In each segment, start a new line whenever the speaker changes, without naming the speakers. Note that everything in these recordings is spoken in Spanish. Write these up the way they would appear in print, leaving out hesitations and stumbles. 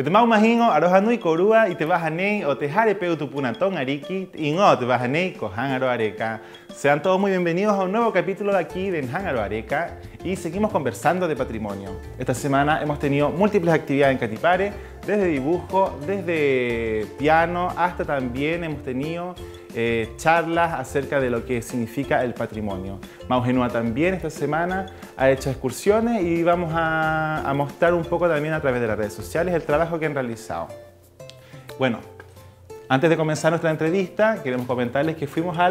Te mau mahingo arohanui korua y te bajanei o te jare peu tu punatón ariki y no te bajanei kohan aro areca. Sean todos muy bienvenidos a un nuevo capítulo de aquí de Enhan Aro Areca y seguimos conversando de patrimonio. Esta semana hemos tenido múltiples actividades en Catipare, desde dibujo, desde piano, hasta también hemos tenido charlas acerca de lo que significa el patrimonio. Maugenua también esta semana ha hecho excursiones y vamos a mostrar un poco también a través de las redes sociales el trabajo que han realizado. Bueno, antes de comenzar nuestra entrevista, queremos comentarles que fuimos a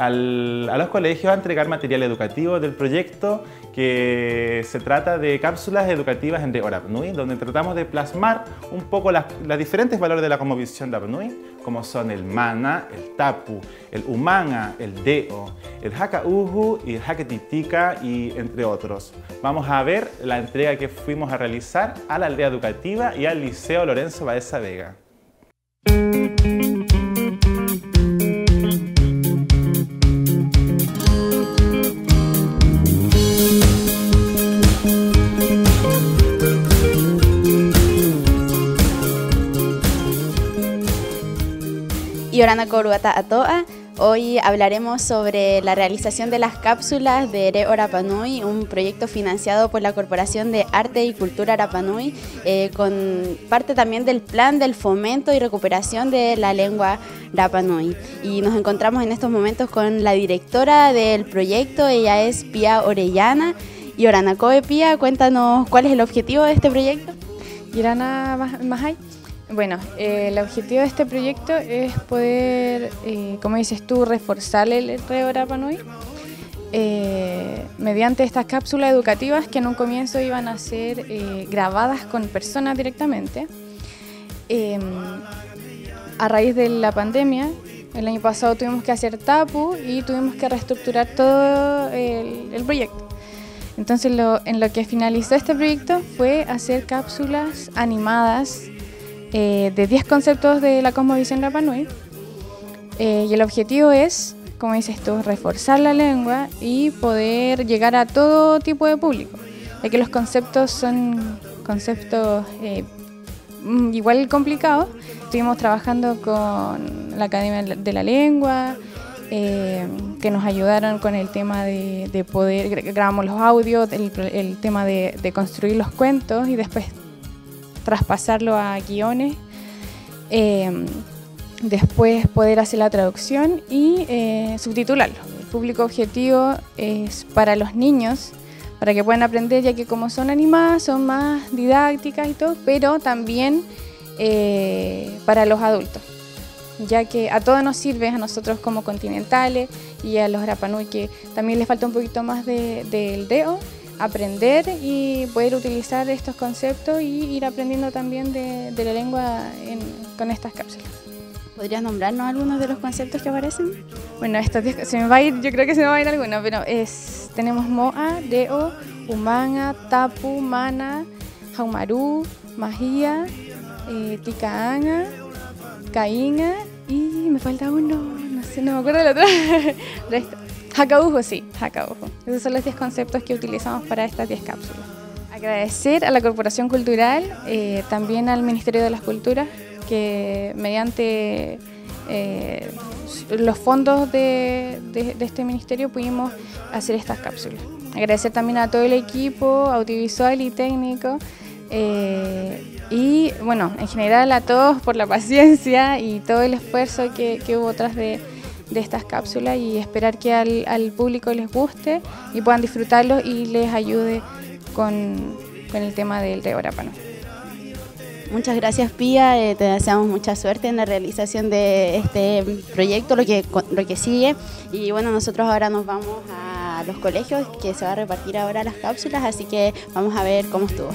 los colegios a entregar material educativo del proyecto que se trata de cápsulas educativas en Reo Rapa Nui, donde tratamos de plasmar un poco los diferentes valores de la cosmovisión Rapa Nui, como son el mana, el tapu, el umanga, el deo, el haka uhu y el haka titica y entre otros. Vamos a ver la entrega que fuimos a realizar a la aldea educativa y al Liceo Lorenzo Baeza Vega.
Yorana Koruata Atoa. Hoy hablaremos sobre la realización de las cápsulas de Reo Rapa Nui, un proyecto financiado por la Corporación de Arte y Cultura Rapa Nui, con parte también del plan del fomento y recuperación de la lengua Rapa Nui. Y nos encontramos en estos momentos con la directora del proyecto, ella es Pía Orellana. Yorana Koe, Pía, cuéntanos cuál es el objetivo de este proyecto.
Yorana Mahai. Bueno, el objetivo de este proyecto es poder, como dices tú, reforzar el Reo Rapa Nui mediante estas cápsulas educativas que en un comienzo iban a ser grabadas con personas directamente. A raíz de la pandemia, el año pasado tuvimos que hacer tapu y tuvimos que reestructurar todo el proyecto. Entonces en lo que finalizó este proyecto fue hacer cápsulas animadas de 10 conceptos de la cosmovisión Rapa Nui, y el objetivo es, como dices tú, reforzar la lengua y poder llegar a todo tipo de público, ya que los conceptos son conceptos igual complicados. Estuvimos trabajando con la Academia de la Lengua, que nos ayudaron con el tema de poder, grabamos los audios, el tema de construir los cuentos y después traspasarlo a guiones, después poder hacer la traducción y subtitularlo. El público objetivo es para los niños, para que puedan aprender, ya que como son animadas, son más didácticas y todo, pero también para los adultos, ya que a todos nos sirve, a nosotros como continentales y a los Rapa Nui que también les falta un poquito más del deo, aprender y poder utilizar estos conceptos y ir aprendiendo también de la lengua con estas cápsulas.
¿Podrías nombrarnos algunos de los conceptos que aparecen?
Bueno, se me va a ir, yo creo que se me va a ir alguno, pero tenemos moa, deo, umanga, tapu, mana, jaumaru, magia, ticaanga, cainga y me falta uno, no sé, no me acuerdo del otro. Hakaujo, sí, Hakaujo. Esos son los 10 conceptos que utilizamos para estas 10 cápsulas. Agradecer a la Corporación Cultural, también al Ministerio de las Culturas, que mediante los fondos de este ministerio pudimos hacer estas cápsulas. Agradecer también a todo el equipo audiovisual y técnico, y bueno, en general a todos por la paciencia y todo el esfuerzo que hubo tras de estas cápsulas, y esperar que al público les guste y puedan disfrutarlo y les ayude con el tema del Reo Rapa Nui.
Muchas gracias, Pía, te deseamos mucha suerte en la realización de este proyecto, lo que sigue, y bueno, nosotros ahora nos vamos a los colegios que se va a repartir ahora las cápsulas, así que vamos a ver cómo estuvo.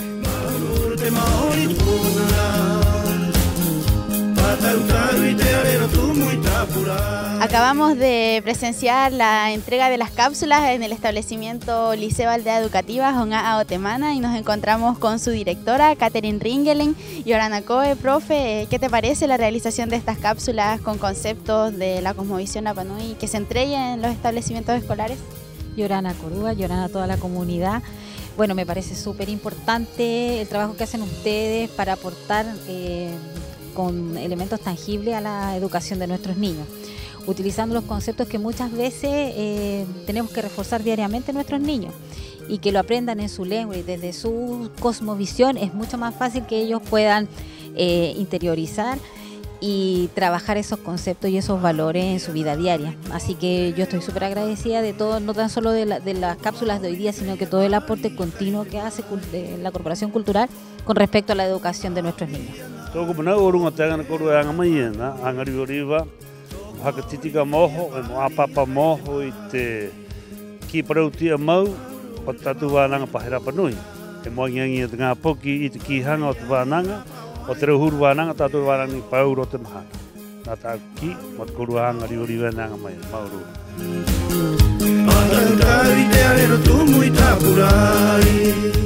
Acabamos de presenciar la entrega de las cápsulas en el establecimiento Liceo Aldea Educativa Jon'a Otemana y nos encontramos con su directora, Catherine Ringelen. Yorana Coe, profe, ¿qué te parece la realización de estas cápsulas con conceptos de la cosmovisión Rapa Nui que se entreguen en los establecimientos escolares?
Yorana Corúa, Yorana a toda la comunidad. Bueno, me parece súper importante el trabajo que hacen ustedes para aportar con elementos tangibles a la educación de nuestros niños, utilizando los conceptos que muchas veces tenemos que reforzar diariamente en nuestros niños y que lo aprendan en su lengua y desde su cosmovisión es mucho más fácil que ellos puedan interiorizar y trabajar esos conceptos y esos valores en su vida diaria. Así que yo estoy súper agradecida de todo, no tan solo de las cápsulas de hoy día, sino que todo el aporte continuo que hace la Corporación Cultural con respecto a la educación de nuestros niños.
Hakatitika moho, apapa moho te ki prautia mau o tatu wānanga pahera panui. E moangiangi e ngā poki i te kihanga o te wānanga, o te rehuru wānanga tatu wānanga i pauro te mahana. Nā tā ki, mo te koruahanga rioriwa nanga mai, mauru.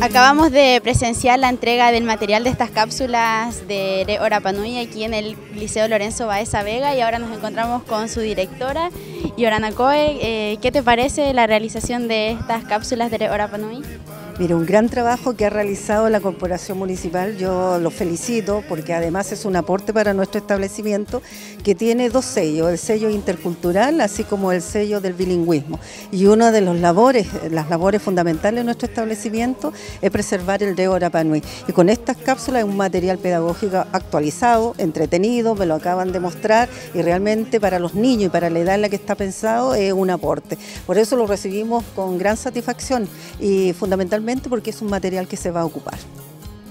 Acabamos de presenciar la entrega del material de estas cápsulas de Re Rapa Nui aquí en el Liceo Lorenzo Baeza Vega y ahora nos encontramos con su directora, Yorana Coe. ¿Qué te parece la realización de estas cápsulas de Re Rapa Nui?
Mira, un gran trabajo que ha realizado la Corporación Municipal, yo lo felicito porque además es un aporte para nuestro establecimiento que tiene dos sellos, el sello intercultural así como el sello del bilingüismo. Y una de las labores fundamentales de nuestro establecimiento es preservar el Re Rapa Nui. Y con estas cápsulas es un material pedagógico actualizado, entretenido, me lo acaban de mostrar y realmente para los niños y para la edad en la que está pensado es un aporte. Por eso lo recibimos con gran satisfacción y fundamentalmente porque es un material que se va a ocupar.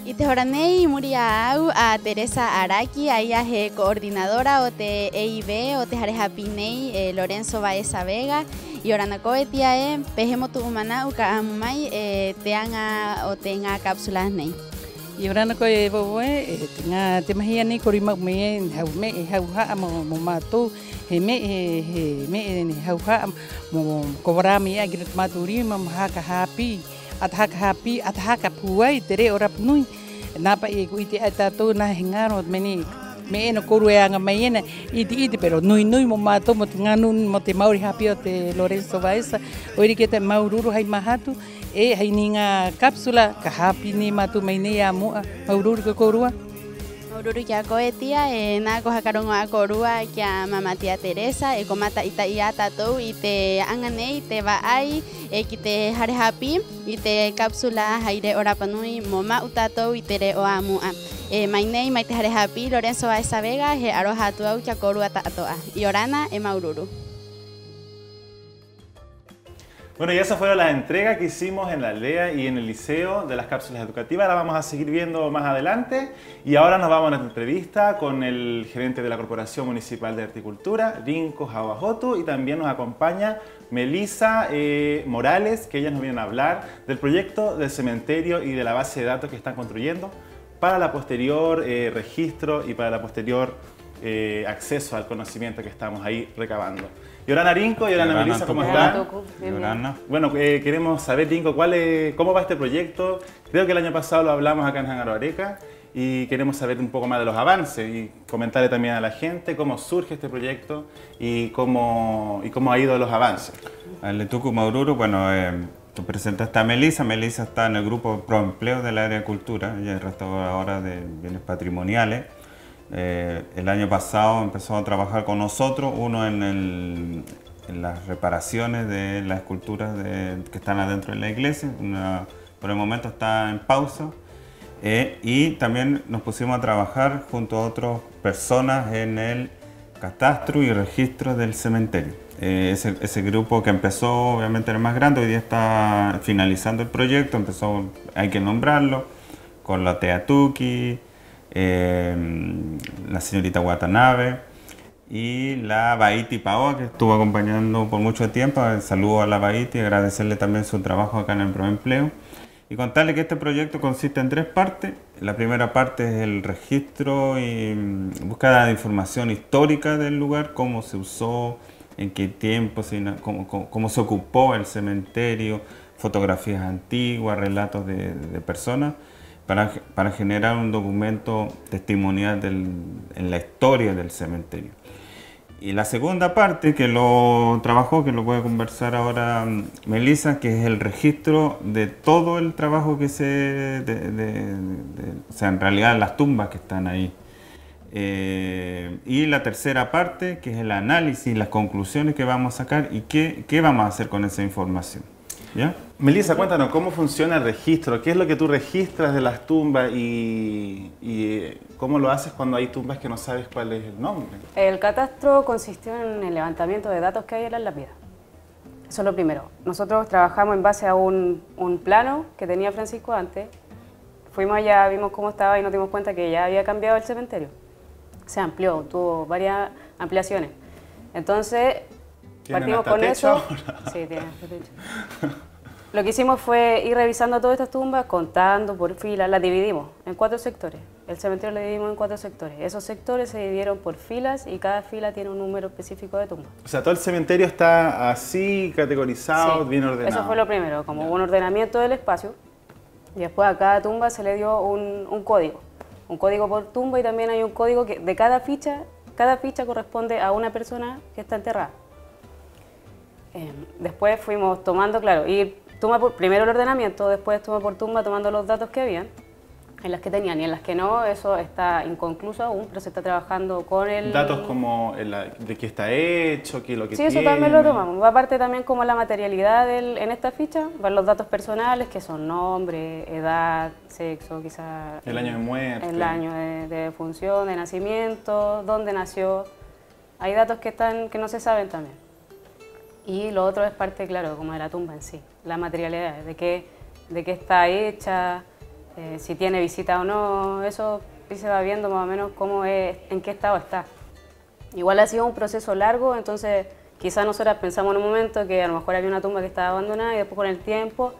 Y te horanei muriau a Teresa Araki, ella es coordinadora o te EIB o te jarejapinei Lorenzo Baeza Vega y oranacoe tía pejemo tu humana uka amumai teanga o tenga cápsulas nei.
Y oranacoe boe tenga temahiani korima me hauha mo matu me hauha mo kobrami agrit maturi mam haka happy atahaka puai tere Rapa Nui napa e kuiti atato na hingaro meni me no koruanga mayena iti pero nui mo mato mo nganun mo te mauri happy o te Lorenzo Baeza ori que te maururu hai mahatu e hai ninga cápsula ka happy ni matu mainea mo maururu ko korua
Maururu kia koe tia na ko hakarongo a korua kia mama tia Teresa e komata ita ia tatou i te angane i te vaai ki te hare happy i te cápsula haire Rapa Nui moma utatou i te re o amua mainei mai te hare happy Lorenzo Baeza Vega he aroha tuau kia korua ta atoa i orana e maururu.
Bueno, y esa fue la entrega que hicimos en la aldea y en el liceo de las cápsulas educativas. La vamos a seguir viendo más adelante. Y ahora nos vamos a nuestra entrevista con el gerente de la Corporación Municipal de Horticultura, Rinko Jawajotu, y también nos acompaña Melissa Morales, que ellas nos vienen a hablar del proyecto del cementerio y de la base de datos que están construyendo para la posterior registro y para la posterior acceso al conocimiento que estamos ahí recabando. Yorana Rinko, Yorana Melissa, ¿cómo están? Bueno, queremos saber, Rinko, ¿cómo va este proyecto? Creo que el año pasado lo hablamos acá en Hangaro Areca y queremos saber un poco más de los avances y comentarle también a la gente cómo surge este proyecto y cómo ha ido los avances.
Al Tucu Maururu, bueno, tú presentaste a Melissa. Melissa está en el grupo Proempleo del área de cultura, ella es restauradora de bienes patrimoniales. El año pasado empezó a trabajar con nosotros, uno en las reparaciones de las esculturas que están adentro de la iglesia, por el momento está en pausa, y también nos pusimos a trabajar junto a otras personas en el catastro y registro del cementerio. Ese grupo que empezó obviamente era más grande, hoy día está finalizando el proyecto, hay que nombrarlo, con la Teatuki, la señorita Watanabe y la Baiti Paoa, que estuvo acompañando por mucho tiempo. Saludo a la Baiti y agradecerle también su trabajo acá en el Proempleo. Y contarle que este proyecto consiste en 3 partes. La primera parte es el registro y búsqueda de información histórica del lugar, cómo se usó, en qué tiempo, cómo se ocupó el cementerio, fotografías antiguas, relatos de personas, para generar un documento testimonial en la historia del cementerio. Y la segunda parte que lo trabajó, que lo puede conversar ahora Melissa, que es el registro de todo el trabajo que o sea, en realidad las tumbas que están ahí. Y la tercera parte, que es el análisis, las conclusiones que vamos a sacar y qué vamos a hacer con esa información. ¿Ya?
Melissa, cuéntanos, ¿cómo funciona el registro? ¿Qué es lo que tú registras de las tumbas y cómo lo haces cuando hay tumbas que no sabes cuál es el nombre?
El catastro consistió en el levantamiento de datos que hay en las lápidas. Eso es lo primero. Nosotros trabajamos en base a un plano que tenía Francisco antes. Fuimos allá, vimos cómo estaba y nos dimos cuenta que ya había cambiado el cementerio. Se amplió, tuvo varias ampliaciones. Entonces, partimos con eso. Ahora? Sí, tiene hasta techo. Lo que hicimos fue ir revisando todas estas tumbas, contando por filas, las dividimos en 4 sectores. El cementerio lo dividimos en 4 sectores. Esos sectores se dividieron por filas y cada fila tiene un número específico de tumbas.
O sea, todo el cementerio está así, categorizado, sí, bien ordenado.
Eso fue lo primero, como un ordenamiento del espacio. Y después a cada tumba se le dio un código. Un código por tumba y también hay un código que de cada ficha corresponde a una persona que está enterrada. Después fuimos tomando, claro, primero el ordenamiento, después tumba por tumba tomando los datos que habían, en las que tenían y en las que no, eso está inconcluso aún, pero se está trabajando con el...
Datos como de qué está hecho, qué es lo que
tiene. Sí, eso también lo tomamos. Aparte también como la materialidad en esta ficha, van los datos personales que son nombre, edad, sexo, quizás...
El año de muerte.
El año de defunción, de nacimiento, dónde nació. Hay datos que no se saben también. Y lo otro es parte, claro, como de la tumba en sí, la materialidad, de qué está hecha, si tiene visita o no, eso se va viendo más o menos cómo es, en qué estado está. Igual ha sido un proceso largo, entonces quizás nosotras pensamos en un momento que a lo mejor había una tumba que estaba abandonada y después con el tiempo,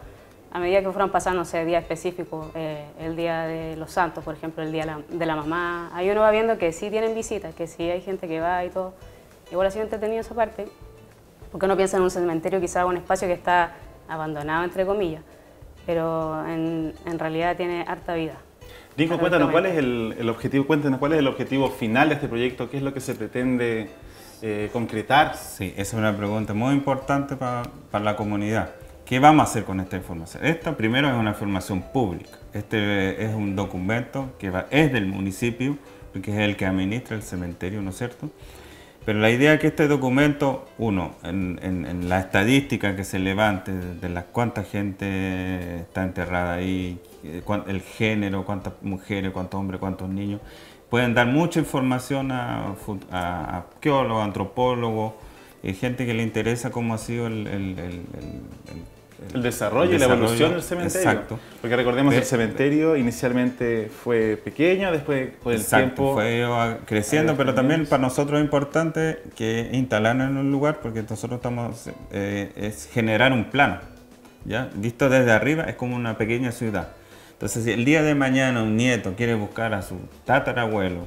a medida que fueron pasando, días específicos, el día de los santos, por ejemplo, el día de la mamá, ahí uno va viendo que sí tienen visitas, que sí hay gente que va y todo. Igual ha sido entretenido esa parte. Porque uno piensa en un cementerio, quizás un espacio que está abandonado, entre comillas, pero en realidad tiene harta vida.
Nico, cuéntanos cuál es el objetivo final de este proyecto, qué es lo que se pretende concretar.
Sí, esa es una pregunta muy importante para la comunidad. ¿Qué vamos a hacer con esta información? Esta primero es una información pública. Este es un documento que es del municipio, porque es el que administra el cementerio, ¿no es cierto? Pero la idea es que este documento, en la estadística que se levante de las cuánta gente está enterrada ahí, el género, cuántas mujeres, cuántos hombres, cuántos niños, pueden dar mucha información a arqueólogos, antropólogos, gente que le interesa cómo ha sido el
desarrollo y la evolución del cementerio.
Exacto.
Porque recordemos que el cementerio inicialmente fue pequeño, después con el tiempo
fue creciendo, pero también para nosotros es importante que instalarnos en un lugar, porque nosotros estamos es generar un plano, ¿ya? Visto desde arriba es como una pequeña ciudad. Entonces, si el día de mañana un nieto quiere buscar a su tatarabuelo,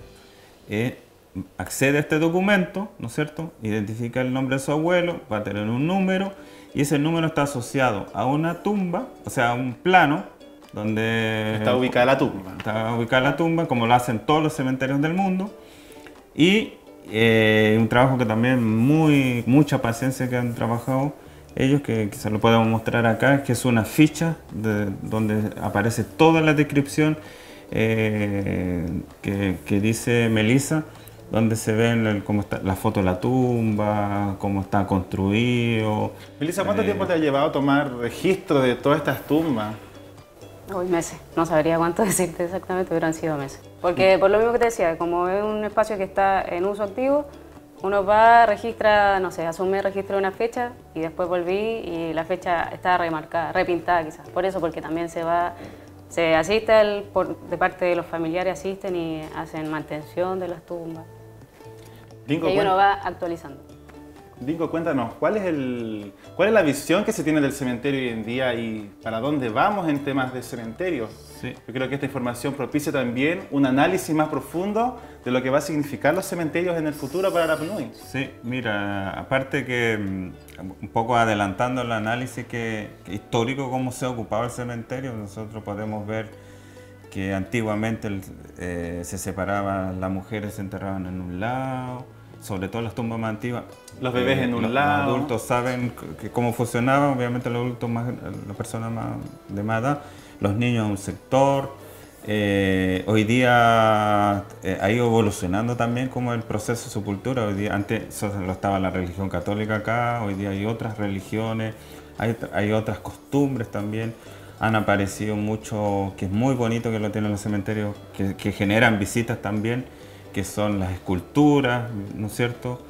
accede a este documento, ¿no es cierto? Identifica el nombre de su abuelo, va a tener un número, y ese número está asociado a una tumba, o sea, a un plano donde
está ubicada la tumba.
Está ubicada la tumba, como lo hacen todos los cementerios del mundo. Y un trabajo que también mucha paciencia que han trabajado ellos, que quizás lo podemos mostrar acá, que es una ficha donde aparece toda la descripción que dice Melissa, donde se ven cómo está la foto de la tumba, cómo está construido.
Melissa, ¿cuánto tiempo te ha llevado tomar registro de todas estas tumbas?
Hoy meses, no sabría cuánto decirte exactamente, pero han sido meses. Porque por lo mismo que te decía, como es un espacio que está en uso activo, uno va, registra, no sé, hace un mes registré una fecha y después volví y la fecha está remarcada, repintada quizás. Por eso, porque también se asiste, de parte de los familiares asisten y hacen mantención de las tumbas.
Bingo,
y uno va actualizando.
Dinko, cuéntanos, ¿cuál es la visión que se tiene del cementerio hoy en día y para dónde vamos en temas de cementerio?
Sí.
Yo creo que esta información propicia también un análisis más profundo de lo que va a significar los cementerios en el futuro para Rapa Nui.
Sí, mira, aparte que un poco adelantando el análisis histórico, cómo se ha ocupado el cementerio, nosotros podemos ver que antiguamente se separaban, las mujeres se enterraban en un lado, sobre todo las tumbas más antiguas.
Los bebés en un lado.
Los adultos saben cómo funcionaba, obviamente los adultos, las personas de más edad, los niños en un sector. Hoy día ha ido evolucionando también como el proceso de sepultura. Hoy día, antes solo estaba la religión católica acá, hoy día hay otras religiones, hay otras costumbres también. Han aparecido mucho, que es muy bonito que lo tienen los cementerios, que generan visitas también, que son las esculturas, ¿no es cierto?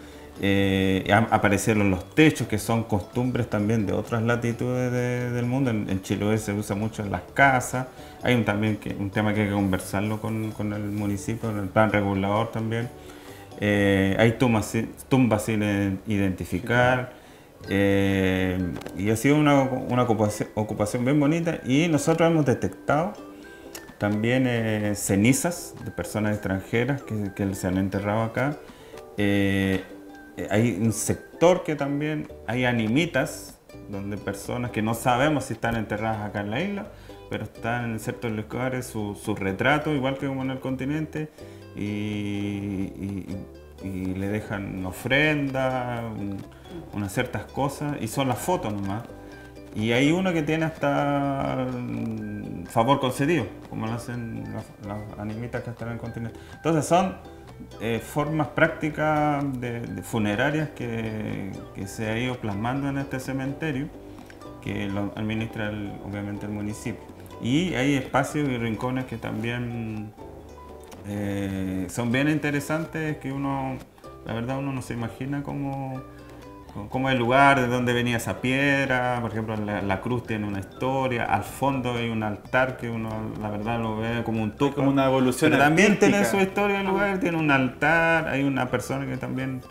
Aparecieron los techos, que son costumbres también de otras latitudes del mundo. En Chiloé se usa mucho en las casas. Hay también un tema que hay que conversarlo con el municipio, en el plan regulador también. Hay tumbas sin identificar. Y ha sido una ocupación bien bonita, y nosotros hemos detectado también cenizas de personas extranjeras que se han enterrado acá. Hay un sector que también hay animitas, donde personas que no sabemos si están enterradas acá en la isla, pero están en ciertos lugares su retrato, igual que como en el continente, y le dejan ofrendas, unas ciertas cosas, y son las fotos nomás. Y hay uno que tiene hasta favor concedido, como lo hacen las animitas que están en el continente. Entonces son formas prácticas de funerarias que se ha ido plasmando en este cementerio, que lo administra obviamente el municipio. Y hay espacios y rincones que también son bien interesantes, que la verdad uno no se imagina cómo el lugar, de dónde venía esa piedra. Por ejemplo, la cruz tiene una historia, al fondo hay un altar que uno la verdad lo ve como un tuco.
Como una evolución
pero también
artística.
tiene su historia el lugar, tiene un altar, hay una persona que también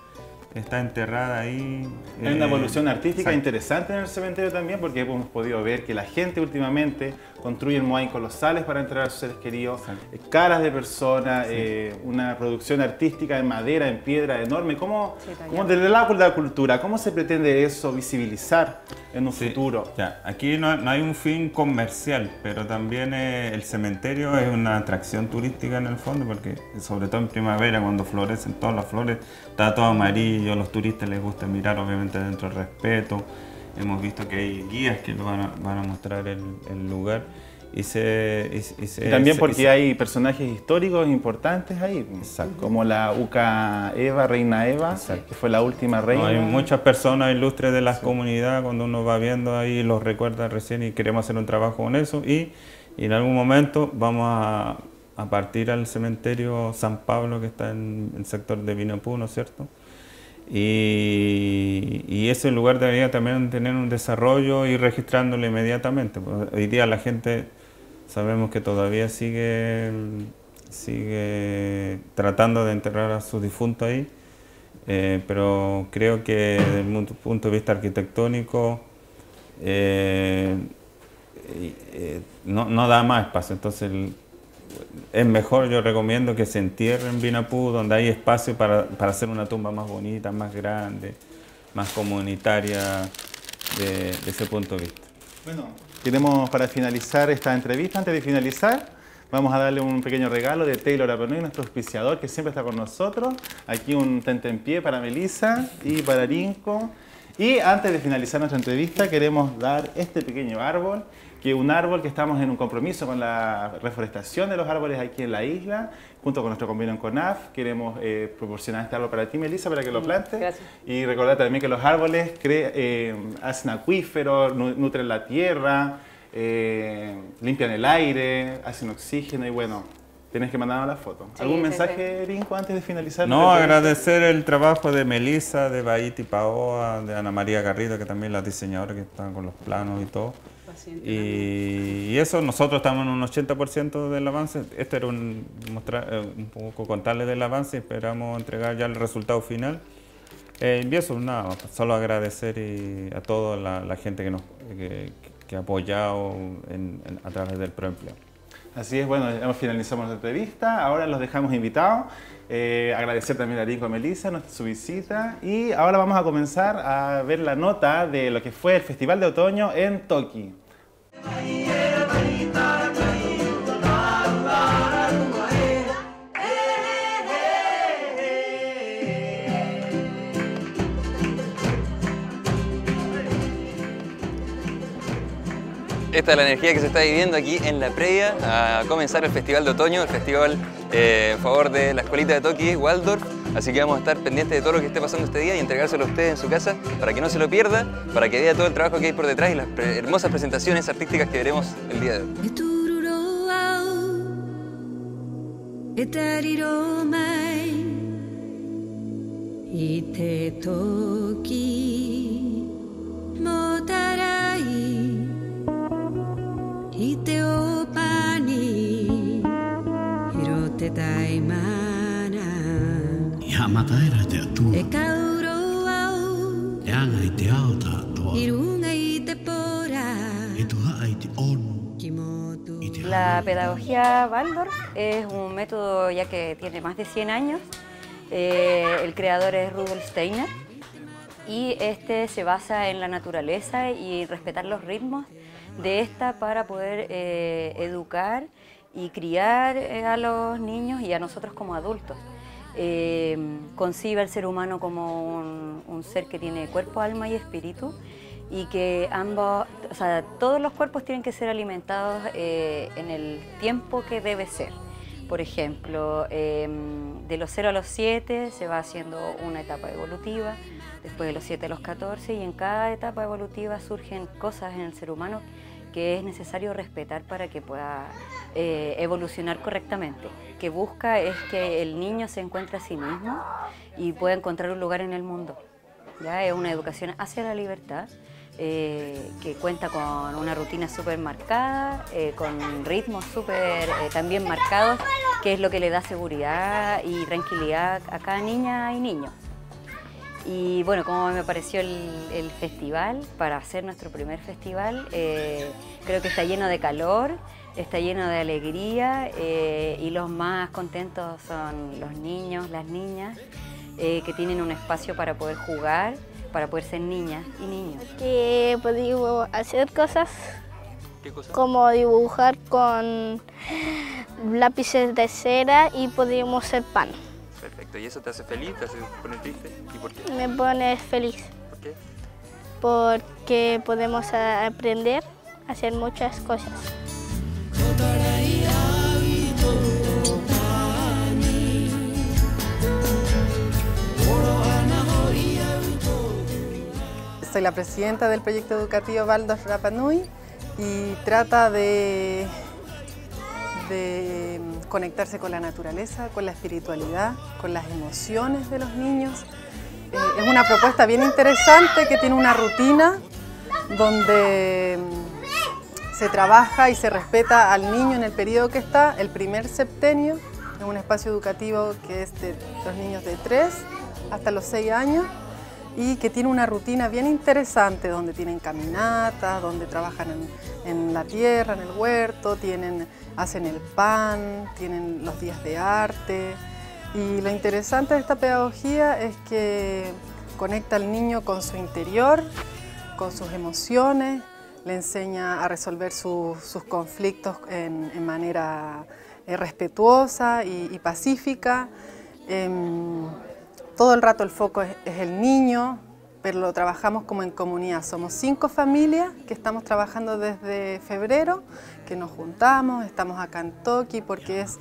está enterrada ahí.
Hay una evolución artística
exacto.
interesante en el cementerio también, porque hemos podido ver que la gente últimamente construye moai colosales para enterrar a sus seres queridos, caras de personas, una producción artística en madera, en piedra enorme. ¿Cómo desde el lado de la cultura, cómo se pretende eso visibilizar en un futuro?
Ya, aquí no hay un fin comercial, pero también el cementerio es una atracción turística en el fondo, porque sobre todo en primavera, cuando florecen todas las flores, está todo amarillo, a los turistas les gusta mirar, obviamente dentro del respeto. Hemos visto que hay guías que lo van a mostrar el lugar. Y
también porque hay personajes históricos importantes ahí, como la Uca Eva, Reina Eva, que fue la última reina.
No, hay muchas personas ilustres de la comunidad, cuando uno va viendo ahí los recuerda recién, y queremos hacer un trabajo con eso. Y en algún momento vamos a partir al cementerio San Pablo, que está en el sector de Vinapú, ¿no es cierto? Y ese lugar debería también tener un desarrollo y registrándolo inmediatamente. Hoy día la gente, sabemos que todavía sigue tratando de enterrar a sus difuntos ahí, pero creo que desde el punto de vista arquitectónico no da más espacio. Entonces es mejor, yo recomiendo que se entierre en Vinapú, donde hay espacio para hacer una tumba más bonita, más grande, más comunitaria de ese punto de vista.
Bueno, queremos, para finalizar esta entrevista, antes de finalizar, vamos a darle un pequeño regalo de Taylor Rapa Nui, nuestro auspiciador que siempre está con nosotros. Aquí un tentempié para Melissa y para Dinko. Y antes de finalizar nuestra entrevista, queremos dar este pequeño árbol, que es un árbol que estamos en un compromiso con la reforestación de los árboles aquí en la isla, junto con nuestro convenio en CONAF. Queremos proporcionar este árbol para ti, Melissa, para que lo plantes.
Gracias.
Y recordar también que los árboles hacen acuíferos, nutren la tierra, limpian el aire, hacen oxígeno y bueno, tienes que mandarnos la foto.
Sí,
¿Algún
sí,
mensaje, Rinco, antes de finalizar?
No, agradecer el trabajo de Melissa, de Baiti Paoa, de Ana María Garrido, que también es la diseñadora que están con los planos y todo. Y eso, nosotros estamos en un 80% del avance. Este era un poco contarles del avance, esperamos entregar ya el resultado final. Y eso, nada, solo agradecer a toda la gente que ha apoyado a través del Proempleo.
Así es, bueno, finalizamos nuestra entrevista, ahora los dejamos invitados. Agradecer también a Rico y a Melissa su visita y ahora vamos a comenzar a ver la nota de lo que fue el Festival de Otoño en Toki.
Esta es la energía que se está viviendo aquí en la previa a comenzar el Festival de Otoño, el festival a favor de la escuelita de Toki, Waldorf. Así que vamos a estar pendientes de todo lo que esté pasando este día y entregárselo a ustedes en su casa para que no se lo pierda, para que vea todo el trabajo que hay por detrás y las hermosas presentaciones artísticas que veremos el día de hoy.
La pedagogía Waldorf es un método ya que tiene más de 100 años. El creador es Rudolf Steiner y este se basa en la naturaleza y respetar los ritmos de esta para poder educar y criar a los niños y a nosotros como adultos. Concibe al ser humano como un ser que tiene cuerpo, alma y espíritu y que ambos, o sea, todos los cuerpos tienen que ser alimentados en el tiempo que debe ser. Por ejemplo, de los 0 a los 7 se va haciendo una etapa evolutiva, después de los 7 a los 14 y en cada etapa evolutiva surgen cosas en el ser humano que es necesario respetar para que pueda evolucionar correctamente. Que busca es que el niño se encuentre a sí mismo y pueda encontrar un lugar en el mundo. ¿Ya? Es una educación hacia la libertad que cuenta con una rutina súper marcada, con ritmos súper también marcados, que es lo que le da seguridad y tranquilidad a cada niña y niño. Y bueno, como me pareció el festival, para hacer nuestro primer festival, creo que está lleno de calor, está lleno de alegría y los más contentos son los niños, las niñas, que tienen un espacio para poder jugar, para poder ser niñas y niños.
Que podemos hacer cosas.
¿Qué cosas?
Como dibujar con lápices de cera y podemos hacer pan.
Perfecto, ¿y eso te hace feliz? ¿Te hace poner triste? ¿Y por qué?
Me pone feliz.
¿Por qué?
Porque podemos aprender a hacer muchas cosas.
Soy la presidenta del proyecto educativo Waldorf Rapa Nui y trata de conectarse con la naturaleza, con la espiritualidad, con las emociones de los niños. Es una propuesta bien interesante que tiene una rutina donde se trabaja y se respeta al niño en el periodo que está, el primer septenio, en un espacio educativo que es de los niños de 3 hasta los 6 años y que tiene una rutina bien interesante donde tienen caminatas, donde trabajan en la tierra, en el huerto, hacen el pan, tienen los días de arte. Y lo interesante de esta pedagogía es que conecta al niño con su interior, con sus emociones, le enseña a resolver sus conflictos en manera respetuosa y pacífica. Todo el rato el foco es el niño, pero lo trabajamos como en comunidad. Somos 5 familias que estamos trabajando desde febrero, que nos juntamos, estamos acá en Toki porque es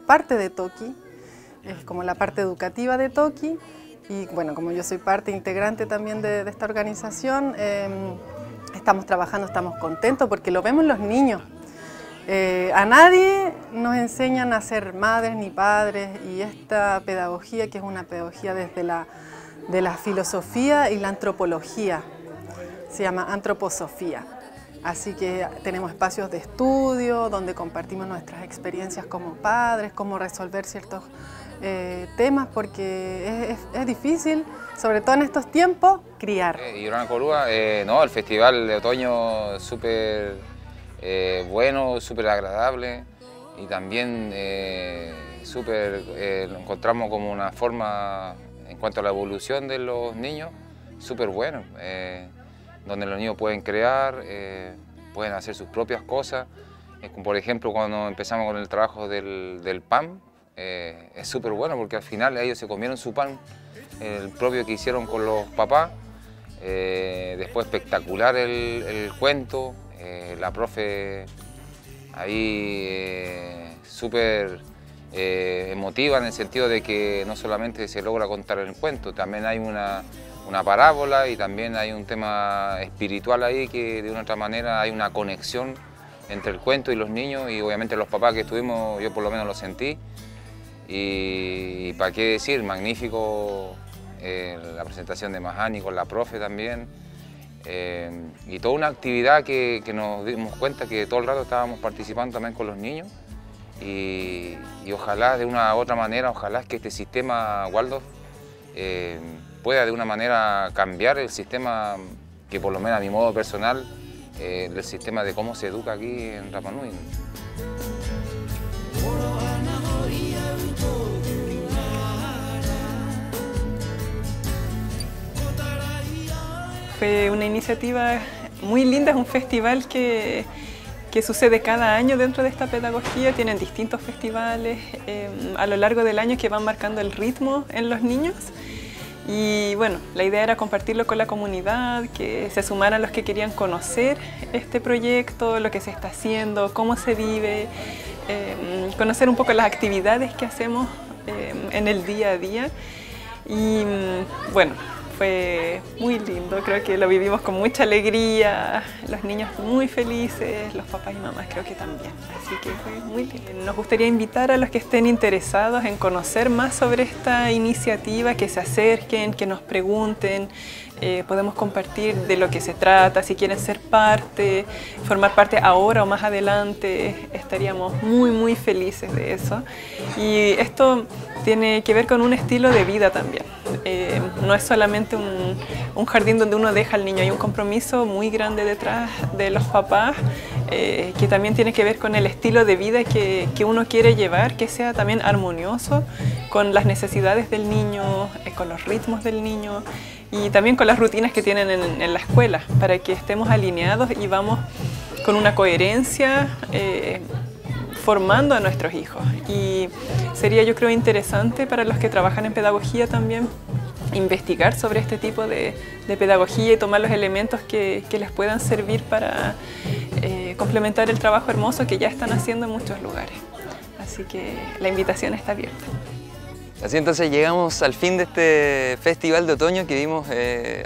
parte de Toki, es como la parte educativa de Toki. Y bueno, como yo soy parte integrante también de esta organización, estamos trabajando, estamos contentos porque lo vemos los niños. A nadie nos enseñan a ser madres ni padres y esta pedagogía, que es una pedagogía desde de la filosofía y la antropología, se llama antroposofía. Así que tenemos espacios de estudio donde compartimos nuestras experiencias como padres, cómo resolver ciertos temas, porque es difícil, sobre todo en estos tiempos, criar.
Y Yorana Korua, no, el festival de otoño súper bueno, súper agradable y también lo encontramos como una forma en cuanto a la evolución de los niños, súper bueno, donde los niños pueden crear, pueden hacer sus propias cosas. Por ejemplo, cuando empezamos con el trabajo del pan, es súper bueno porque al final ellos se comieron su pan, el propio que hicieron con los papás. Después espectacular el cuento, la profe ahí súper emotiva en el sentido de que no solamente se logra contar el cuento, también hay una parábola y también hay un tema espiritual ahí que de una otra manera hay una conexión entre el cuento y los niños y obviamente los papás que estuvimos, yo por lo menos lo sentí. Y para qué decir, magnífico la presentación de Mahani con la profe también. Y toda una actividad que nos dimos cuenta que todo el rato estábamos participando también con los niños. Y ojalá de una u otra manera, ojalá que este sistema Waldorf pueda de una manera cambiar el sistema que por lo menos a mi modo personal, el sistema de cómo se educa aquí en Rapa Nui.
Fue una iniciativa muy linda, es un festival que sucede cada año dentro de esta pedagogía. Tienen distintos festivales a lo largo del año que van marcando el ritmo en los niños. Y bueno, la idea era compartirlo con la comunidad, que se sumaran los que querían conocer este proyecto, lo que se está haciendo, cómo se vive, conocer un poco las actividades que hacemos en el día a día. Y bueno, fue muy lindo, creo que lo vivimos con mucha alegría, los niños muy felices, los papás y mamás creo que también, así que fue muy lindo. Nos gustaría invitar a los que estén interesados en conocer más sobre esta iniciativa, que se acerquen, que nos pregunten, podemos compartir de lo que se trata, si quieren ser parte, formar parte ahora o más adelante, estaríamos muy felices de eso. Y esto tiene que ver con un estilo de vida también. No es solamente un jardín donde uno deja al niño, hay un compromiso muy grande detrás de los papás que también tiene que ver con el estilo de vida que uno quiere llevar, que sea también armonioso con las necesidades del niño, con los ritmos del niño y también con las rutinas que tienen en la escuela, para que estemos alineados y vamos con una coherencia formando a nuestros hijos. Y sería, yo creo, interesante para los que trabajan en pedagogía también investigar sobre este tipo de pedagogía y tomar los elementos que les puedan servir para complementar el trabajo hermoso que ya están haciendo en muchos lugares. Así que la invitación está abierta.
Así entonces llegamos al fin de este festival de otoño que vimos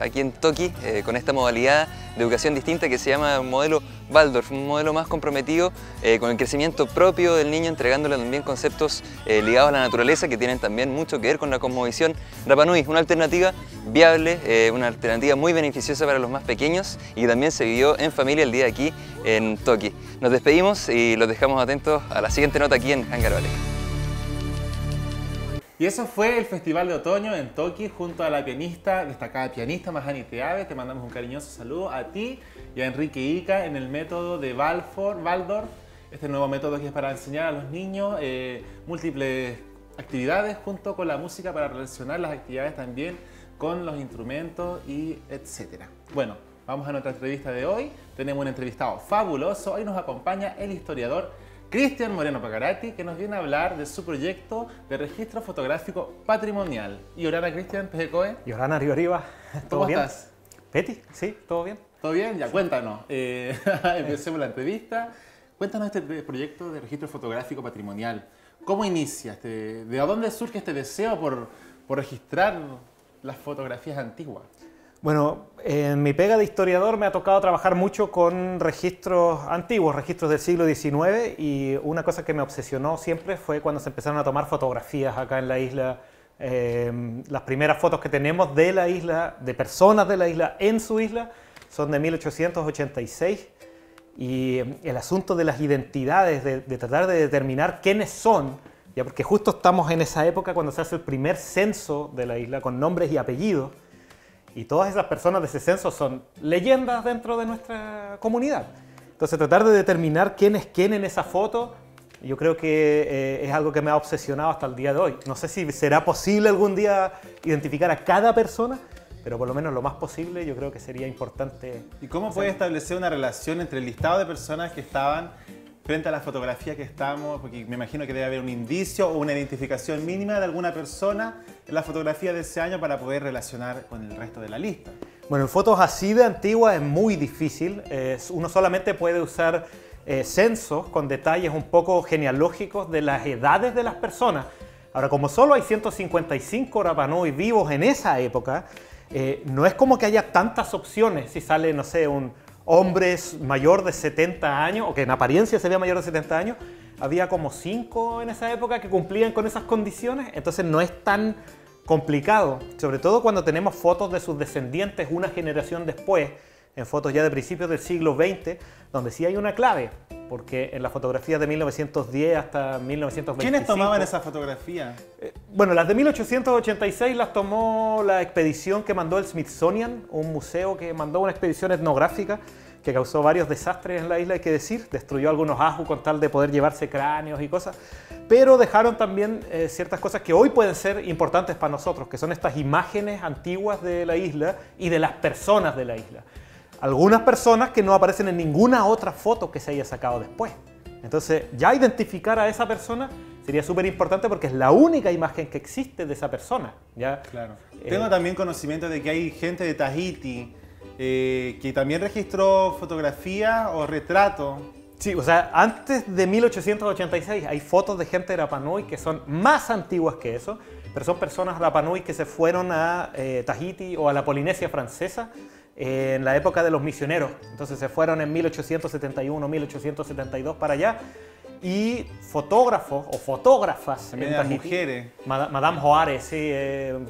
aquí en Toki con esta modalidad de educación distinta que se llama modelo Waldorf, un modelo más comprometido con el crecimiento propio del niño, entregándole también conceptos ligados a la naturaleza que tienen también mucho que ver con la cosmovisión Rapa Nui, una alternativa viable, una alternativa muy beneficiosa para los más pequeños y que también se vivió en familia el día de aquí en Toki. Nos despedimos y los dejamos atentos a la siguiente nota aquí en Hangaro Areca.
Y eso fue el Festival de Otoño en Toki junto a la destacada pianista Mahani Teave. Te mandamos un cariñoso saludo a ti y a Enrique Ica en el método de Waldorf. Este nuevo método que es para enseñar a los niños múltiples actividades junto con la música para relacionar las actividades también con los instrumentos y etcétera. Bueno, vamos a nuestra entrevista de hoy. Tenemos un entrevistado fabuloso. Hoy nos acompaña el historiador Cristian Moreno Pacarati, que nos viene a hablar de su proyecto de registro fotográfico patrimonial. Y Yorana, Cristian, Tejecoe.
Yorana Rioriva, ¿todo bien?
¿Cómo estás?
Peti, sí, ¿todo bien?
¿Todo bien? Ya, cuéntanos. Empecemos la entrevista. Cuéntanos este proyecto de registro fotográfico patrimonial. ¿Cómo inicia? ¿De dónde surge este deseo por registrar las fotografías antiguas?
Bueno, en mi pega de historiador me ha tocado trabajar mucho con registros antiguos, registros del siglo XIX, y una cosa que me obsesionó siempre fue cuando se empezaron a tomar fotografías acá en la isla. Las primeras fotos que tenemos de la isla, de personas de la isla en su isla, son de 1886, y el asunto de las identidades, de tratar de determinar quiénes son, ya porque justo estamos en esa época cuando se hace el primer censo de la isla con nombres y apellidos, y todas esas personas de ese censo son leyendas dentro de nuestra comunidad. Entonces tratar de determinar quién es quién en esa foto, yo creo que es algo que me ha obsesionado hasta el día de hoy. No sé si será posible algún día identificar a cada persona, pero por lo menos lo más posible yo creo que sería importante.
¿Y cómo puede establecer una relación entre el listado de personas que estaban frente a la fotografía que estamos? Porque me imagino que debe haber un indicio o una identificación mínima de alguna persona en la fotografía de ese año para poder relacionar con el resto de la lista.
Bueno, en fotos así de antiguas es muy difícil. Uno solamente puede usar censos con detalles un poco genealógicos de las edades de las personas. Ahora, como solo hay 155 Rapa Nui vivos en esa época, no es como que haya tantas opciones. Si sale, no sé, un hombre mayor de 70 años, o que en apariencia se vea mayor de 70 años, había como 5 en esa época que cumplían con esas condiciones, entonces no es tan complicado, sobre todo cuando tenemos fotos de sus descendientes una generación después, en fotos ya de principios del siglo XX, donde sí hay una clave, porque en las fotografías de 1910 hasta 1925...
¿Quiénes tomaban esas fotografías?
Bueno, las de 1886 las tomó la expedición que mandó el Smithsonian, un museo que mandó una expedición etnográfica que causó varios desastres en la isla, hay que decir. Destruyó algunos ajus con tal de poder llevarse cráneos y cosas. Pero dejaron también ciertas cosas que hoy pueden ser importantes para nosotros, que son estas imágenes antiguas de la isla y de las personas de la isla. Algunas personas que no aparecen en ninguna otra foto que se haya sacado después. Entonces, ya identificar a esa persona sería súper importante porque es la única imagen que existe de esa persona. ¿Ya?
Claro. Tengo también conocimiento de que hay gente de Tahití que también registró fotografías o retratos.
Sí, o sea, antes de 1886 hay fotos de gente de Rapa Nui que son más antiguas que eso, pero son personas Rapa Nui que se fueron a Tahití o a la Polinesia francesa en la época de los misioneros. Entonces se fueron en 1871, 1872 para allá. Y fotógrafos o fotógrafas
también en Tahití, mujeres.
Madame Juárez, sí,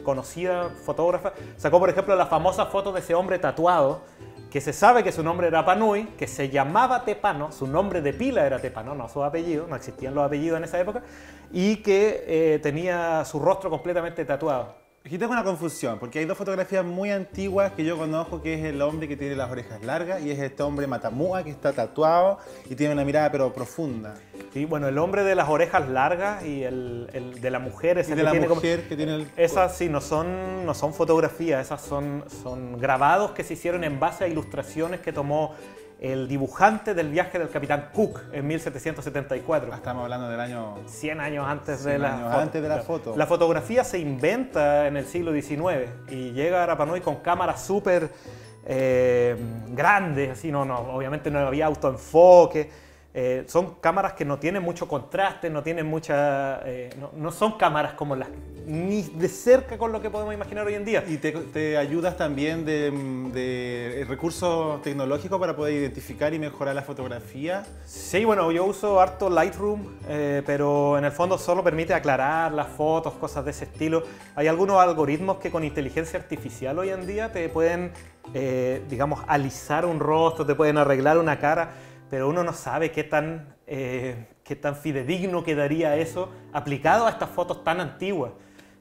conocida fotógrafa, sacó por ejemplo la famosa foto de ese hombre tatuado, que se sabe que su nombre era Rapa Nui, que se llamaba Tepano, su nombre de pila era Tepano, no su apellido, no existían los apellidos en esa época, y que tenía su rostro completamente tatuado.
Aquí tengo una confusión, porque hay dos fotografías muy antiguas que yo conozco, que es el hombre que tiene las orejas largas y es este hombre Matamua que está tatuado y tiene una mirada pero profunda.
Sí, bueno, el hombre de las orejas largas y el de la mujer, esa
y de la mujer que tiene el...
Esas sí no son fotografías, esas son grabados que se hicieron en base a ilustraciones que tomó el dibujante del viaje del capitán Cook en 1774.
Estamos hablando del año...
100 años antes
100
de la
años
foto.
antes de la foto.
La fotografía se inventa en el siglo XIX y llega a Rapa Nui con cámaras súper grandes, así, obviamente no había autoenfoque. Son cámaras que no tienen mucho contraste, no tienen mucha... no son cámaras como las... ni de cerca con lo que podemos imaginar hoy en día.
¿Y te ayudas también de recursos tecnológicos para poder identificar y mejorar la fotografía?
Sí, bueno, yo uso harto Lightroom, pero en el fondo solo permite aclarar las fotos, cosas de ese estilo. Hay algunos algoritmos que con inteligencia artificial hoy en día te pueden, digamos, alisar un rostro, te pueden arreglar una cara, pero uno no sabe qué tan fidedigno quedaría eso aplicado a estas fotos tan antiguas.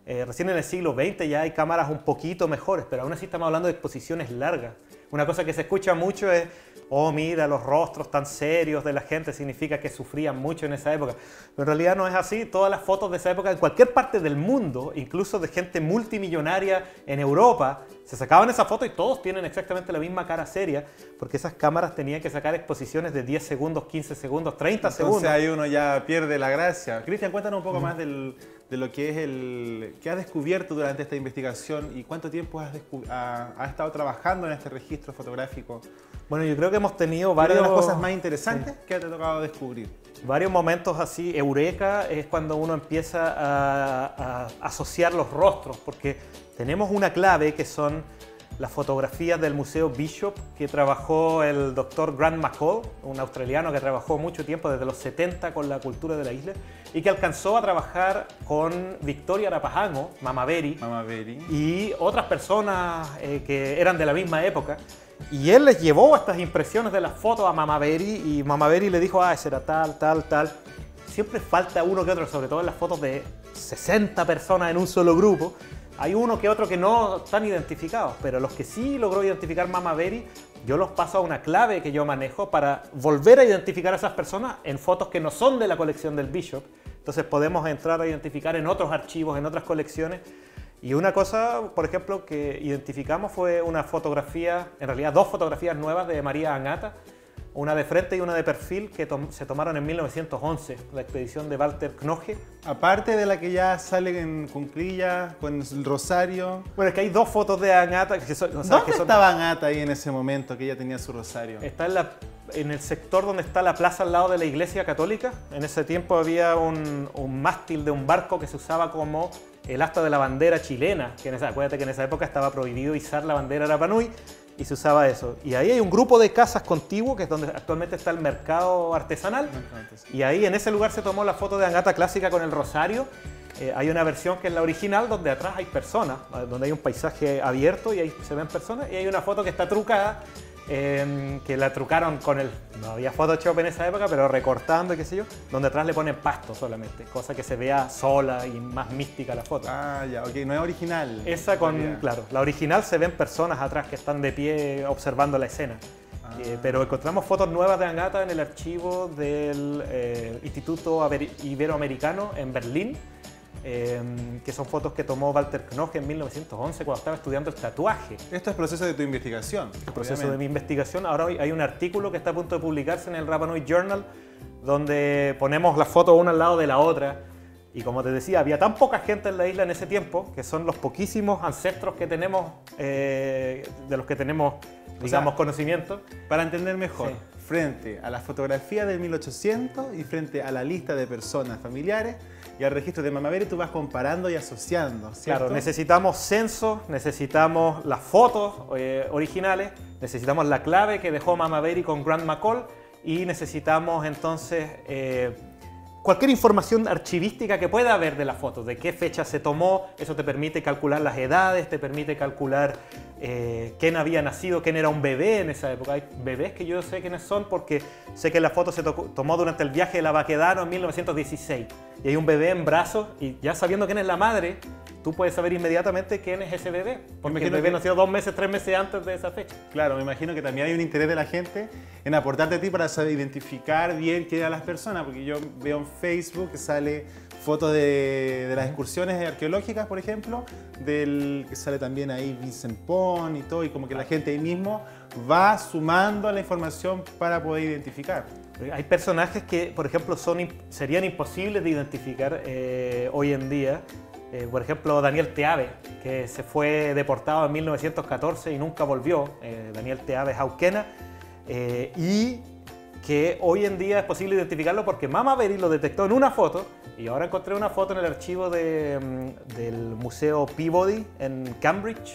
Recién en el siglo XX ya hay cámaras un poquito mejores, pero aún así estamos hablando de exposiciones largas. Una cosa que se escucha mucho es, oh, mira, los rostros tan serios de la gente, significa que sufrían mucho en esa época. Pero en realidad no es así. Todas las fotos de esa época, en cualquier parte del mundo, incluso de gente multimillonaria en Europa, se sacaban esas fotos y todos tienen exactamente la misma cara seria, porque esas cámaras tenían que sacar exposiciones de 10 segundos, 15 segundos, 30 segundos.
Entonces ahí uno ya pierde la gracia. Cristian, cuéntanos un poco más de lo que es que has descubierto durante esta investigación y cuánto tiempo has estado trabajando en este registro fotográfico.
Bueno, yo creo que hemos tenido varios...
Una de las cosas más interesantes que te ha tocado descubrir.
Varios momentos así, eureka, es cuando uno empieza a asociar los rostros, porque tenemos una clave que son las fotografías del Museo Bishop que trabajó el doctor Grant McCall, un australiano que trabajó mucho tiempo, desde los 70, con la cultura de la isla, y que alcanzó a trabajar con Victoria Arapajango, Mama Beri, y otras personas que eran de la misma época. Y él les llevó estas impresiones de las fotos a Mama Beri y Mama Beri le dijo, ese era tal, tal, tal. Siempre falta uno que otro, sobre todo en las fotos de 60 personas en un solo grupo. Hay uno que otro que no están identificados, pero los que sí logró identificar Mama Beri, yo los paso a una clave que yo manejo para volver a identificar a esas personas en fotos que no son de la colección del Bishop. Entonces podemos entrar a identificar en otros archivos, en otras colecciones. Y una cosa, por ejemplo, que identificamos fue una fotografía, en realidad 2 fotografías nuevas de María Angata, una de frente y una de perfil que se tomaron en 1911, la expedición de Walter Knoche.
Aparte de la que ya sale en Cuncrilla, con el rosario.
Bueno, es que hay 2 fotos de Angata.
¿Dónde estaba Angata ahí en ese momento que ella tenía su rosario?
Está en el sector donde está la plaza al lado de la iglesia católica. En ese tiempo había un mástil de un barco que se usaba como el asta de la bandera chilena, que acuérdate que en esa época estaba prohibido izar la bandera Rapa Nui y se usaba eso. Y ahí hay un grupo de casas contiguo, que es donde actualmente está el mercado artesanal, y ahí en ese lugar se tomó la foto de Angata clásica con el rosario. Hay una versión que es la original, donde atrás hay personas, donde hay un paisaje abierto y ahí se ven personas, y hay una foto que está trucada, que la trucaron con el... No había Photoshop en esa época, pero recortando y qué sé yo, donde atrás le ponen pasto solamente, cosa que se vea sola y más mística la foto.
Ah, ya, ok, no es original.
Esa claro, la original se ven personas atrás que están de pie observando la escena. Pero encontramos fotos nuevas de Angata en el archivo del Instituto Iberoamericano en Berlín, que son fotos que tomó Walter Knoche en 1911 cuando estaba estudiando el tatuaje.
Esto es proceso de tu investigación.
El proceso de mi investigación. Ahora hay un artículo que está a punto de publicarse en el Rapa Nui Journal donde ponemos las fotos una al lado de la otra. Y como te decía, había tan poca gente en la isla en ese tiempo que son los poquísimos ancestros que tenemos, de los que tenemos, digamos, conocimiento.
Para entender mejor, frente a la fotografía del 1800 y frente a la lista de personas familiares y al registro de Mama Beri, tú vas comparando y asociando, ¿cierto?
Claro, necesitamos censos, necesitamos las fotos originales, necesitamos la clave que dejó Mama Beri con Grant McCall y necesitamos entonces cualquier información archivística que pueda haber de la foto, de qué fecha se tomó. Eso te permite calcular las edades, te permite calcular quién había nacido, quién era un bebé en esa época. Hay bebés que yo sé quiénes son porque sé que la foto se tomó durante el viaje de la Baquedano en 1916. Y hay un bebé en brazos y ya sabiendo quién es la madre, tú puedes saber inmediatamente quién es ese bebé. Porque el bebé nació 2 meses, 3 meses antes de esa fecha.
Claro, me imagino que también hay un interés de la gente en aportarte a ti para saber identificar bien quién eran las personas. Porque yo veo en Facebook que sale fotos de las excursiones arqueológicas, por ejemplo, que sale también ahí Vincent Pon y todo, y como que la gente ahí mismo va sumando la información para poder identificar.
Hay personajes que, por ejemplo, serían imposibles de identificar hoy en día. Por ejemplo, Daniel Teave, que se fue deportado en 1914 y nunca volvió. Daniel Teave Jauquena. Y que hoy en día es posible identificarlo porque Mama Beri lo detectó en una foto. Y ahora encontré una foto en el archivo del Museo Peabody en Cambridge.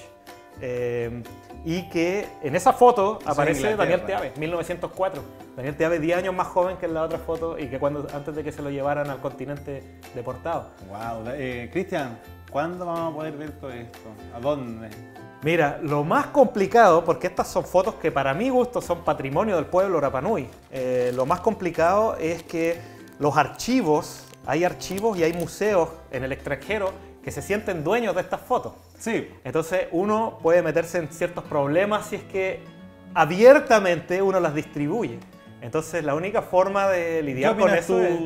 Y que en esa foto aparece Daniel Teave, 1904. Daniel Teave 10 años más joven que en la otra foto y que antes de que se lo llevaran al continente deportado.
Wow, Cristian, ¿cuándo vamos a poder ver todo esto? ¿A dónde?
Mira, lo más complicado, porque estas son fotos que para mi gusto son patrimonio del pueblo Rapa Nui, lo más complicado es que hay archivos y hay museos en el extranjero que se sienten dueños de estas fotos.
Sí.
Entonces uno puede meterse en ciertos problemas si es que abiertamente uno las distribuye. Entonces la única forma de lidiar con eso
es...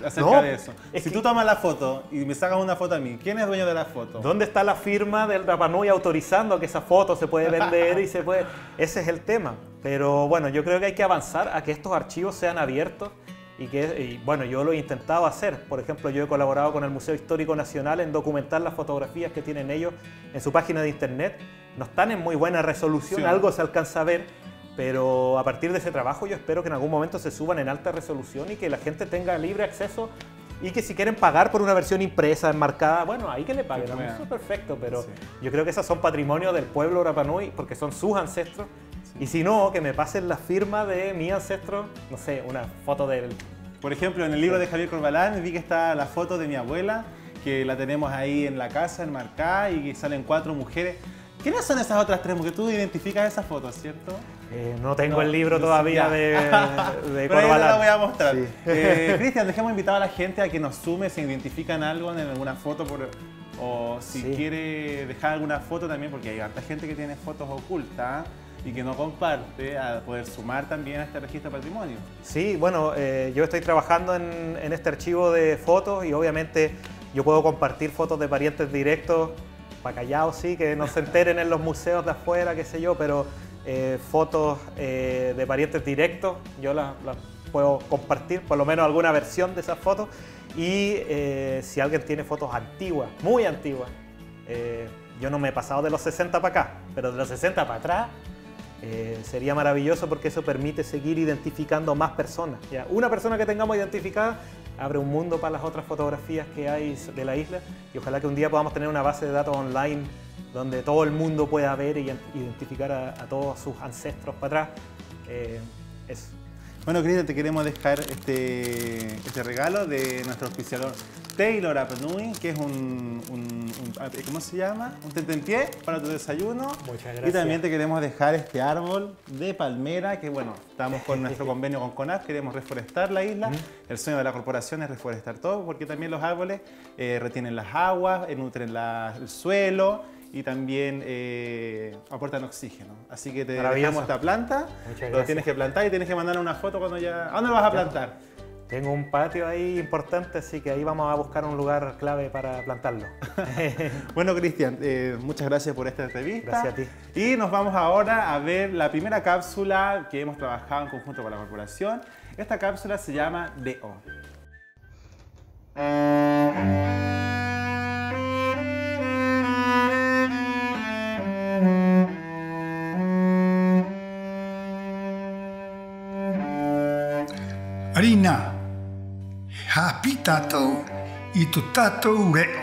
acerca de eso? Si tú tomas la foto y me sacas una foto a mí, ¿quién es dueño de la foto?
¿Dónde está la firma del Rapa Nui autorizando que esa foto se puede vender y se puede...? Ese es el tema. Pero bueno, yo creo que hay que avanzar a que estos archivos sean abiertos y bueno, yo lo he intentado hacer. Por ejemplo, yo he colaborado con el Museo Histórico Nacional en documentar las fotografías que tienen ellos en su página de internet. No están en muy buena resolución, algo se alcanza a ver, pero a partir de ese trabajo yo espero que en algún momento se suban en alta resolución y que la gente tenga libre acceso y que si quieren pagar por una versión impresa, enmarcada, bueno, ahí que le paguen, eso es perfecto, pero yo creo que esas son patrimonio del pueblo Rapa Nui porque son sus ancestros. Y si no, que me pasen la firma de mi ancestro, no sé, una foto del...
Por ejemplo, en el libro de Javier Corbalán vi que está la foto de mi abuela, que la tenemos ahí en la casa, enmarcada, y que salen 4 mujeres. ¿Quiénes son esas otras tres? Porque tú identificas esas fotos, ¿cierto?
No tengo el libro todavía de
Pero ahí
Corbalán.
lo voy a mostrar.
Sí.
Cristian, dejemos invitado a la gente a que nos sume si identifican algo en alguna foto o si quiere dejar alguna foto también, porque hay harta gente que tiene fotos ocultas y que no comparte, a poder sumar también a este registro de patrimonio.
Sí, bueno, yo estoy trabajando en este archivo de fotos y obviamente yo puedo compartir fotos de parientes directos, para callados sí, que no se enteren en los museos de afuera, qué sé yo, pero fotos de parientes directos yo las puedo compartir, por lo menos alguna versión de esas fotos. Y si alguien tiene fotos antiguas, muy antiguas, yo no me he pasado de los 60 para acá, pero de los 60 para atrás, sería maravilloso porque eso permite seguir identificando más personas. ¿Ya? Una persona que tengamos identificada abre un mundo para las otras fotografías que hay de la isla y ojalá que un día podamos tener una base de datos online donde todo el mundo pueda ver y identificar a todos sus ancestros para atrás. Eso.
Bueno, Cristian, te queremos dejar este regalo de nuestro auspiciador Taylor Apanui, que es ¿cómo se llama? Un tentempié para tu desayuno.
Muchas gracias.
Y también te queremos dejar este árbol de palmera, que bueno, estamos con nuestro convenio con CONAF, queremos reforestar la isla. El sueño de la corporación es reforestar todo, porque también los árboles retienen las aguas, nutren el suelo y también aportan oxígeno. Así que te dejamos esta planta, lo tienes que plantar y tienes que mandar una foto cuando ya... ¿A dónde lo vas a plantar?
Tengo un patio ahí importante, así que ahí vamos a buscar un lugar clave para plantarlo.
Bueno, Cristian, muchas gracias por esta entrevista.
Gracias a ti.
Y nos vamos ahora a ver la primera cápsula que hemos trabajado en conjunto con la corporación. Esta cápsula se llama DO.
Arina, hapi tātou I tu tātou reo.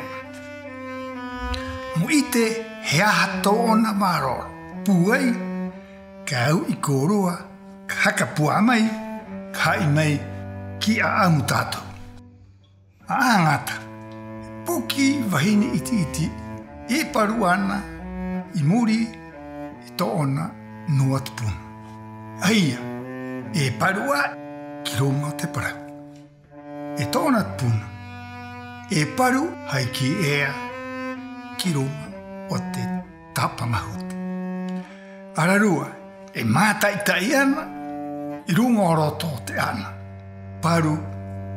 Mo ite he aha tōna maro, puai, ka au I kōroa, ka haka pua mai, ka I mai ki a amu tātou. A angata, puki wahine iti iti, e paru ana, I muri, I tōna noa tupuna. Aia, e parua ki ronga o te parau. E tōna tupuna, e paru hai ki ea ki ronga o te tapamahote. Ararua, e mātaitai ana, I runga o roto o te ana. Paru,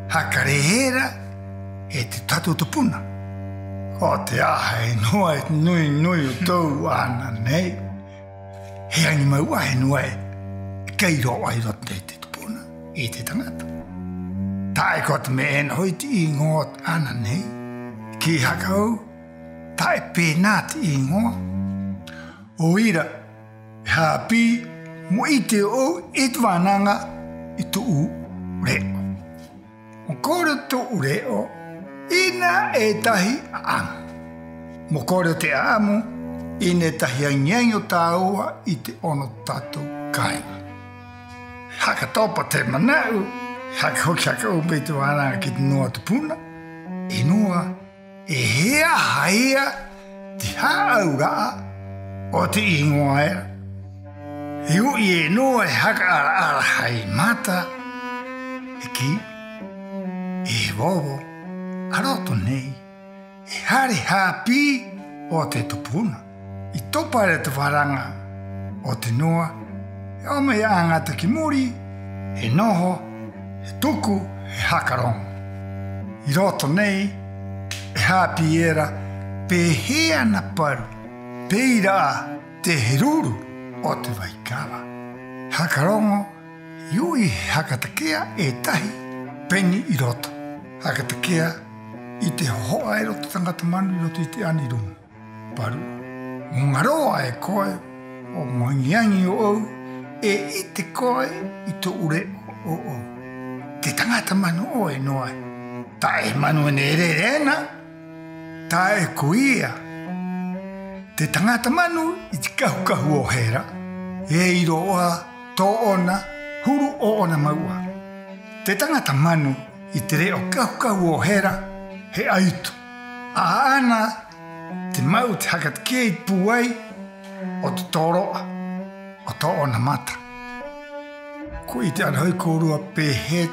hakareera, e te tatu tupuna. O te aha e noa e nui o tau ana nei. He ani maua he noa e kei roa I roto nei te tupuna, e te tangata. Tae ko te me ena hoi te ingoa ana nei. Ki hakau, tae pēnā te ingoa. O ira, hapi, mo I te o e te wānanga I tu u reo. O kore tu u reo, ina e tahi a amu. Mo kore te amu, ina e tahi a ngiangi o tāua I te ono tātou kāinga. Haka topa te manau, haka hoki haka o pei te wānanga ki te noa tupuna, e noa e hea haia te haaura o te ingoa era. E ui e noa e haka ara hai mata, e ki, e wowo, aroto nei, e hare hapi o te tupuna. I topare te wharanga o te noa, e o mea angata ki muri, e noho, e tuku, e hakarongo. I roto nei, e hapi era, pe hea na paru, pe ira te heruru o te waikawa. Hakarongo, iui hakatakea e tahi, peni I roto. Hakatakea, I te hoa e roto tangata manu I roto I te anirungu. Paru, ngaroa e koe, o mangiangi o au, e I te koe I to ure o au. Te tangata manu o e noa, ta e manu e nere rena, ta e kuia. Te tangata manu I te kahu o hera, e I roa tō ona, huru o ona maua. Te tangata manu I te reo kahu o hera, he aitu. A ana, te mau te hakatakea I puai, o te toroa, o to o na mata. Ko i te anahoi kōrua pehe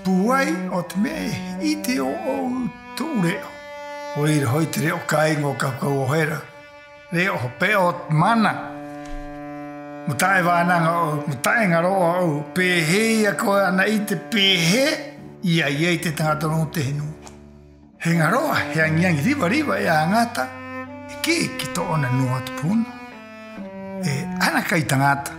puai o te mea i te o tu reo. O i rehoi te reo kāinga o kaukau o hera. Reo ho pe o mana. Mutai wānanga o, mutai ngaroa o, pehe ia koe ana i te pehe, ia iei te tangata no te hinu. He ngaroa, he angiangi riwa e a ngata, e ki to ona nua te puna. E ana kai tangata,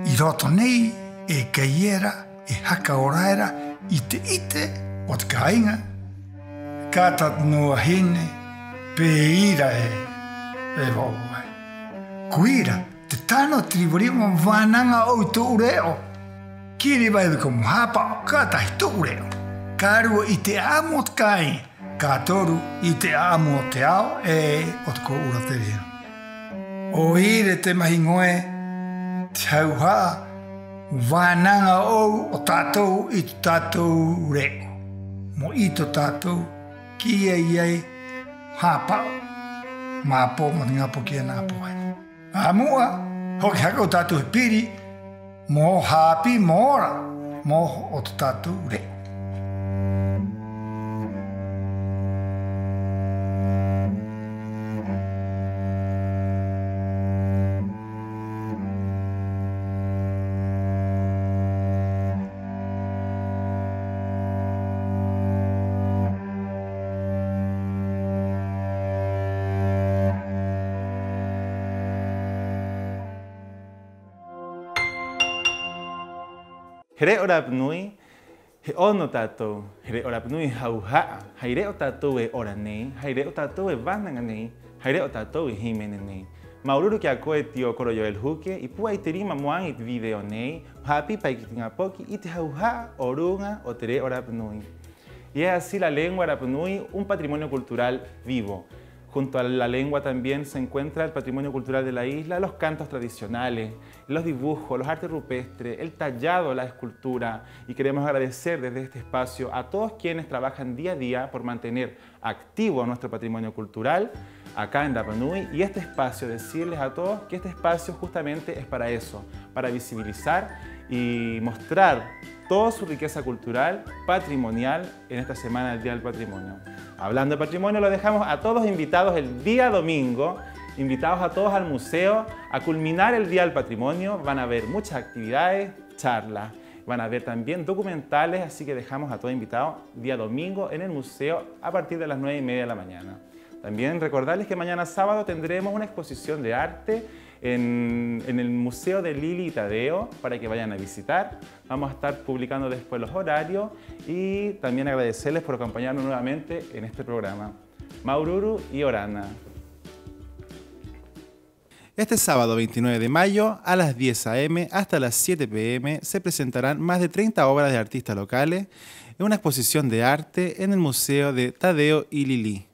i roto nei, e kaiera, e haka oraera, i te ite o te kāinga. Kātat noa hine, pe ira e wauai. Kuira, te tano triburima whananga o tō reo. Kiri vai ko mohapa o kātahi tō reo. Kārua i te amo te kai, kā toru i te amo te ao e o te ko ura te reo. O ire te mahi ngoe, te hauha, whananga o tātou i tu tātou reo. Mo i tu tātou, ki e iei, hāpau, māpō mo te ngapo ki e nāpō ai. Amua, hoki haka o tātou he piri, mō hāpi mōra, mō o tu tātou reo.
He reo Rapa Nui, he ono tātou, he reo Rapa Nui hauhaa, hei reo tātou e ora nei, hei reo tātou e whananga nei, hei reo tātou e himene nei. Maururu ki a koe tio koro Joel Huke, i pua i te rima moang i te video nei, hapi pai ki te ngapoki i te hauhaa o runga o te reo Rapa Nui. Y es así la lengua Rapa Nui, un patrimonio cultural vivo. Junto a la lengua también se encuentra el patrimonio cultural de la isla, los cantos tradicionales, los dibujos, los artes rupestres, el tallado, la escultura. Y queremos agradecer desde este espacio a todos quienes trabajan día a día por mantener activo nuestro patrimonio cultural acá en Rapa Nui. Y este espacio, decirles a todos que este espacio justamente es para eso, para visibilizar y mostrar toda su riqueza cultural, patrimonial, en esta semana del Día del Patrimonio. Hablando de patrimonio, lo dejamos a todos invitados el día domingo, invitados a todos al museo a culminar el Día del Patrimonio. Van a haber muchas actividades, charlas, van a haber también documentales, así que dejamos a todos invitados día domingo en el museo a partir de las 9:30 de la mañana. También recordarles que mañana sábado tendremos una exposición de arte en el Museo de Lili y Tadeo para que vayan a visitar. Vamos a estar publicando después los horarios y también agradecerles por acompañarnos nuevamente en este programa. Maururu y Orana. Este sábado 29 de mayo a las 10 a.m. hasta las 7 p.m. se presentarán más de 30 obras de artistas locales en una exposición de arte en el Museo de Tadeo y Lili.